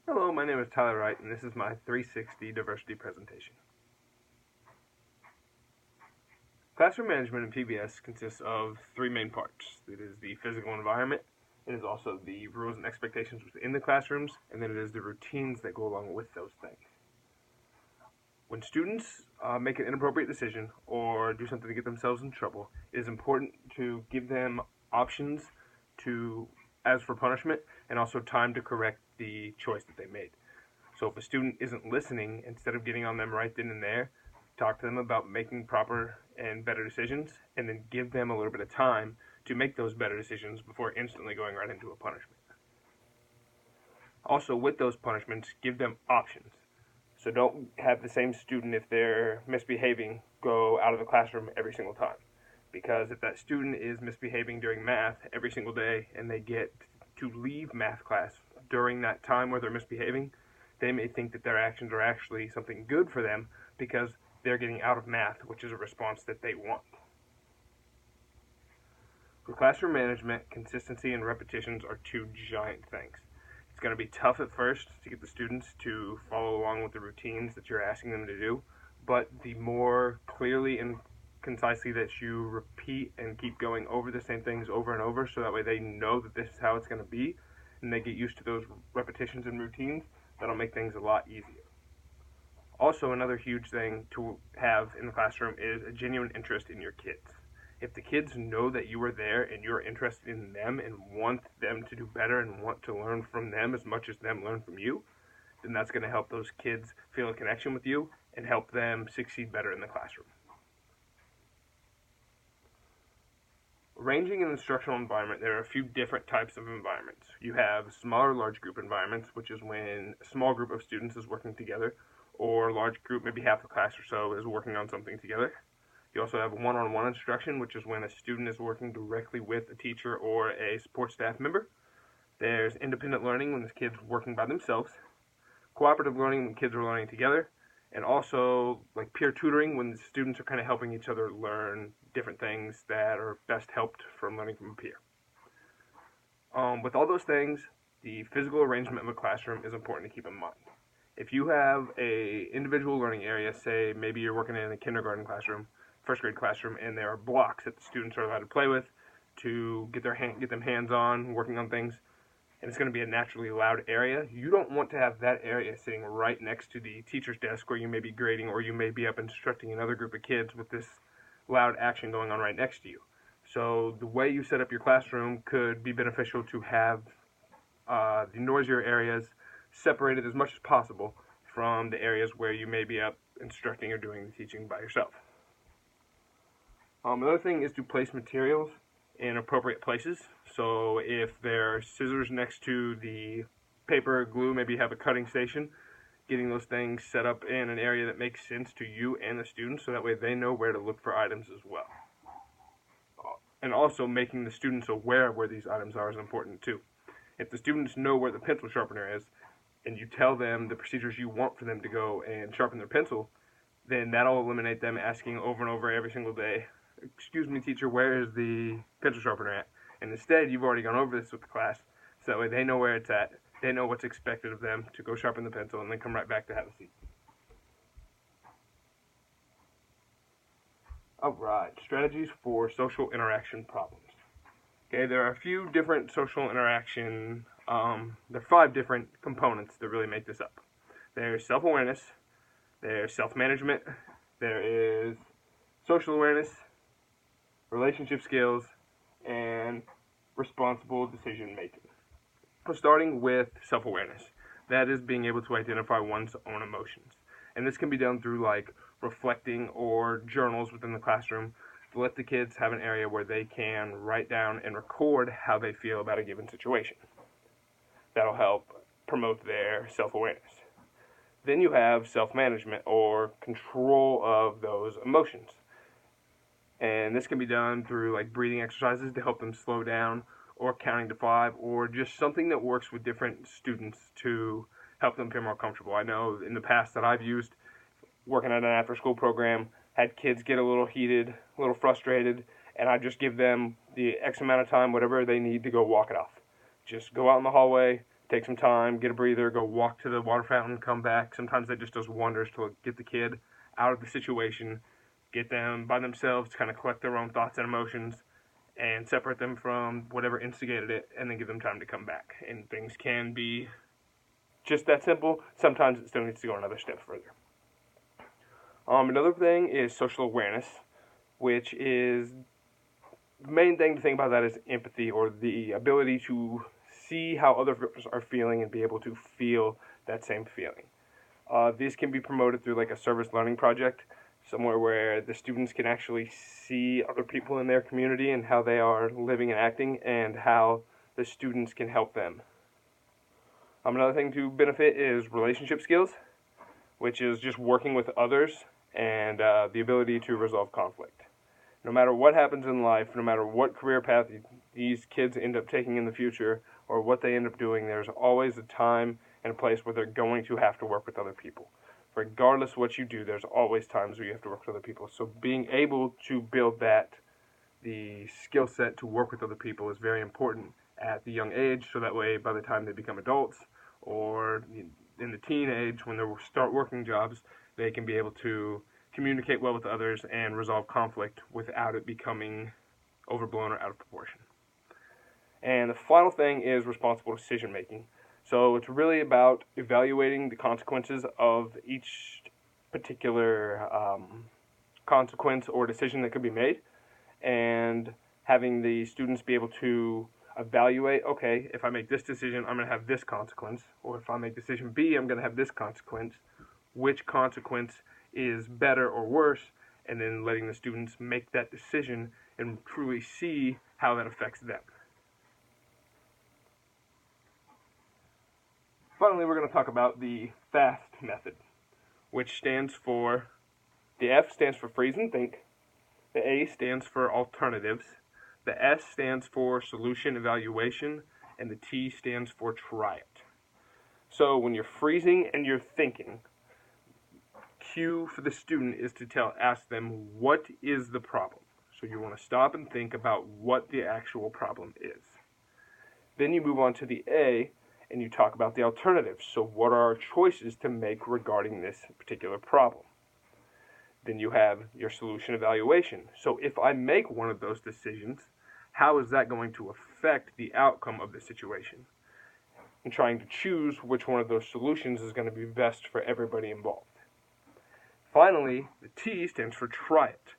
Hello, my name is Tyler Wright, and this is my 360 diversity presentation. Classroom management in PBS consists of three main parts. It is the physical environment, it is also the rules and expectations within the classrooms, and then it is the routines that go along with those things. When students make an inappropriate decision or do something to get themselves in trouble, it is important to give them options to, as for punishment, and also time to correct the choice that they made. So if a student isn't listening, instead of getting on them right then and there, talk to them about making proper and better decisions, and then give them a little bit of time to make those better decisions before instantly going right into a punishment. Also, with those punishments, give them options. So don't have the same student, if they're misbehaving, go out of the classroom every single time. Because if that student is misbehaving during math every single day and they get to leave math class during that time where they're misbehaving, they may think that their actions are actually something good for them because they're getting out of math, which is a response that they want. For classroom management, consistency and repetitions are two giant things. It's going to be tough at first to get the students to follow along with the routines that you're asking them to do, but the more clearly and concisely that you repeat and keep going over the same things over and over, so that way they know that this is how it's going to be, and they get used to those repetitions and routines, that'll make things a lot easier. Also, another huge thing to have in the classroom is a genuine interest in your kids. If the kids know that you are there and you're interested in them and want them to do better and want to learn from them as much as them learn from you, then that's going to help those kids feel a connection with you and help them succeed better in the classroom. Ranging an instructional environment, there are a few different types of environments. You have smaller large group environments, which is when a small group of students is working together, or a large group, maybe half the class or so, is working on something together. You also have one-on-one instruction, which is when a student is working directly with a teacher or a support staff member. There's independent learning when the kids are working by themselves. Cooperative learning when kids are learning together. And also like peer tutoring when the students are kind of helping each other learn different things that are best helped from learning from a peer. With all those things, the physical arrangement of a classroom is important to keep in mind. If you have a individual learning area, say maybe you're working in a kindergarten classroom, first grade classroom, and there are blocks that the students are allowed to play with to get them hands on working on things, and it's going to be a naturally loud area. You don't want to have that area sitting right next to the teacher's desk where you may be grading or you may be up instructing another group of kids with this loud action going on right next to you. So the way you set up your classroom could be beneficial to have the noisier areas separated as much as possible from the areas where you may be up instructing or doing the teaching by yourself. Another thing is to place materials in appropriate places. So if there are scissors next to the paper, glue, maybe you have a cutting station, getting those things set up in an area that makes sense to you and the students so that way they know where to look for items as well. And also making the students aware of where these items are is important too. If the students know where the pencil sharpener is and you tell them the procedures you want for them to go and sharpen their pencil, then that'll eliminate them asking over and over every single day, "Excuse me, teacher, where is the pencil sharpener at?" And instead, you've already gone over this with the class, so that way they know where it's at, they know what's expected of them to go sharpen the pencil, and then come right back to have a seat. Alright, strategies for social interaction problems. Okay, there are a few different social interaction, there are 5 different components that really make this up. There's self-awareness, there's self-management, there is social awareness, relationship skills, and responsible decision making. So starting with self-awareness, that is being able to identify one's own emotions. And this can be done through like reflecting or journals within the classroom to let the kids have an area where they can write down and record how they feel about a given situation. That'll help promote their self-awareness. Then you have self-management or control of those emotions. And this can be done through like breathing exercises to help them slow down, or counting to 5, or just something that works with different students to help them feel more comfortable. I know in the past that I've used working at an after-school program, had kids get a little heated, a little frustrated, and I just give them the X amount of time, whatever they need, to go walk it off. Just go out in the hallway, take some time, get a breather, go walk to the water fountain, come back. Sometimes that just does wonders to get the kid out of the situation, get them by themselves to kind of collect their own thoughts and emotions, and separate them from whatever instigated it, and then give them time to come back. And things can be just that simple. Sometimes it still needs to go another step further. Another thing is social awareness, which is the main thing to think about. That is empathy, or the ability to see how others are feeling and be able to feel that same feeling. These can be promoted through like a service learning project, somewhere where the students can actually see other people in their community and how they are living and acting, and how the students can help them. Another thing to benefit is relationship skills, which is just working with others and the ability to resolve conflict. No matter what happens in life, no matter what career path these kids end up taking in the future, or what they end up doing, there's always a time and a place where they're going to have to work with other people. Regardless of what you do, there's always times where you have to work with other people. So being able to build the skill set to work with other people is very important at the young age, so that way by the time they become adults or in the teen age, when they start working jobs, they can be able to communicate well with others and resolve conflict without it becoming overblown or out of proportion. And the final thing is responsible decision making. So it's really about evaluating the consequences of each particular consequence or decision that could be made, and having the students be able to evaluate, okay, if I make this decision, I'm going to have this consequence, or if I make decision B, I'm going to have this consequence. Which consequence is better or worse, and then letting the students make that decision and truly see how that affects them. Finally, we're going to talk about the FAST method, which stands for, the F stands for freeze and think, the A stands for alternatives, the S stands for solution evaluation, and the T stands for try it. So when you're freezing and you're thinking, cue for the student is to ask them, what is the problem? So you want to stop and think about what the actual problem is. Then you move on to the A, and you talk about the alternatives. So what are our choices to make regarding this particular problem? Then you have your solution evaluation. So if I make one of those decisions, how is that going to affect the outcome of the situation? And trying to choose which one of those solutions is going to be best for everybody involved. Finally, the T stands for try it,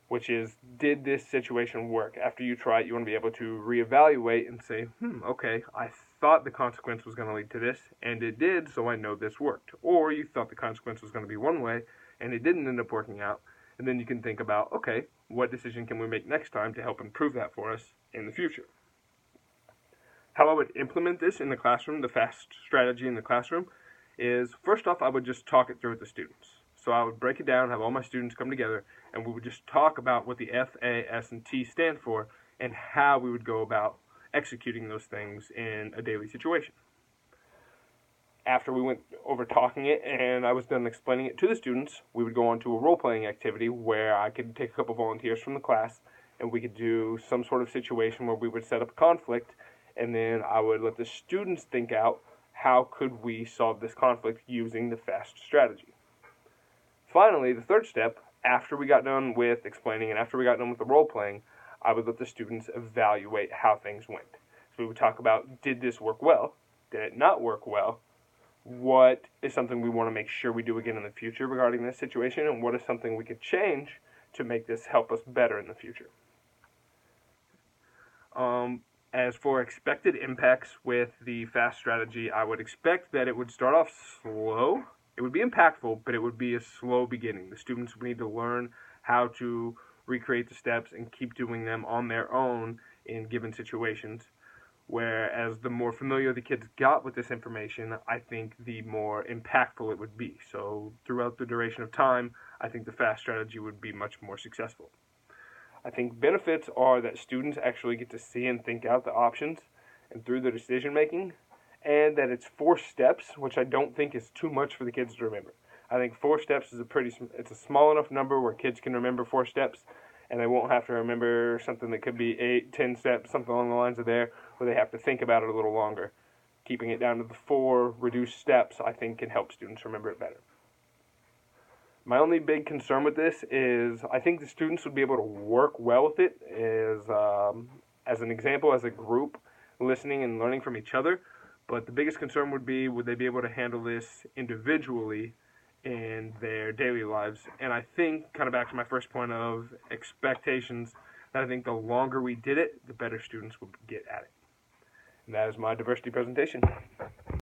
which is, did this situation work? After you try it, you want to be able to reevaluate and say, okay, I thought the consequence was going to lead to this, and it did, so I know this worked. Or you thought the consequence was going to be one way, and it didn't end up working out, and then you can think about, okay, what decision can we make next time to help improve that for us in the future? How I would implement this in the classroom, the FAST strategy in the classroom, is first off, I would just talk it through with the students. So I would break it down, have all my students come together, and we would just talk about what the F, A, S, and T stand for, and how we would go about executing those things in a daily situation. After we went over talking it and I was done explaining it to the students, we would go on to a role-playing activity where I could take a couple volunteers from the class, and we could do some sort of situation where we would set up a conflict, and then I would let the students think out, how could we solve this conflict using the FAST strategy? Finally, the third step, after we got done with explaining and after we got done with the role-playing, I would let the students evaluate how things went. So we would talk about, did this work well? Did it not work well? What is something we want to make sure we do again in the future regarding this situation? And what is something we could change to make this help us better in the future? As for expected impacts with the FAST strategy, I would expect that it would start off slow. It would be impactful, but it would be a slow beginning. The students would need to learn how to recreate the steps and keep doing them on their own in given situations. Whereas the more familiar the kids got with this information, I think the more impactful it would be. So throughout the duration of time, I think the FAST strategy would be much more successful. I think benefits are that students actually get to see and think out the options and through the decision making, and that it's 4 steps, which I don't think is too much for the kids to remember. I think 4 steps is it's a small enough number where kids can remember 4 steps, and they won't have to remember something that could be 8, 10 steps, something along the lines of there, where they have to think about it a little longer keeping it down to the 4 reduced steps, I think can help students remember it better. My only big concern with this is I think the students would be able to work well with it as an example, as a group, listening and learning from each other. But the biggest concern would be, would they be able to handle this individually in their daily lives? And I think, kind of back to my first point of expectations, that I think the longer we did it, the better students would get at it. And that is my diversity presentation.